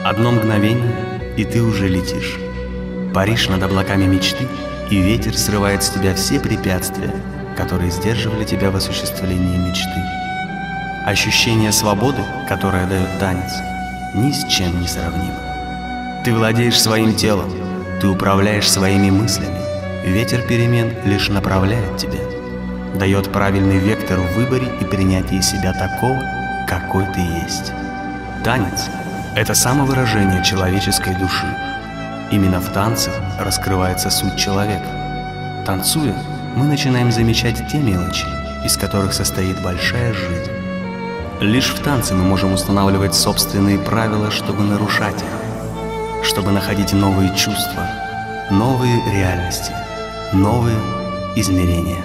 Одно мгновение, и ты уже летишь. Паришь над облаками мечты, и ветер срывает с тебя все препятствия, которые сдерживали тебя в осуществлении мечты. Ощущение свободы, которое дает танец, ни с чем не сравнимо. Ты владеешь своим телом, ты управляешь своими мыслями. Ветер перемен лишь направляет тебя, дает правильный вектор в выборе и принятии себя такого, какой ты есть. Танец — это самовыражение человеческой души. Именно в танце раскрывается суть человека. Танцуя, мы начинаем замечать те мелочи, из которых состоит большая жизнь. Лишь в танце мы можем устанавливать собственные правила, чтобы нарушать их, чтобы находить новые чувства, новые реальности, новые измерения.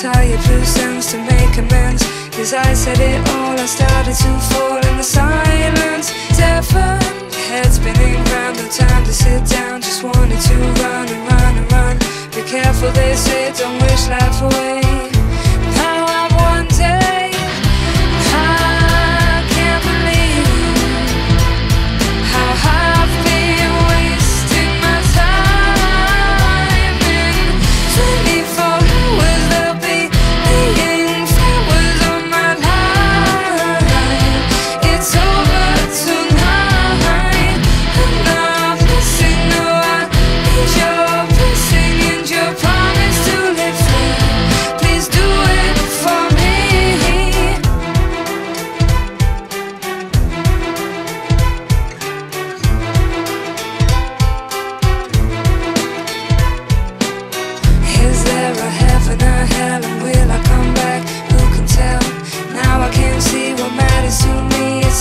Tired loose ends to make amends. As I said it all, I started to fall in the silence. Deafened, head spinning round, no time to sit down. Just wanted to run and run and run. Be careful, they say, don't wish life away. Now I'm one day, I can't believe how I've been wasting my time in 24 hours.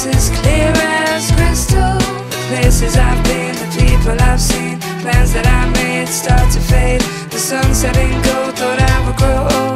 As clear as crystal. The places I've been, the people I've seen, plans that I made start to fade. The sun setting gold, thought I would grow old.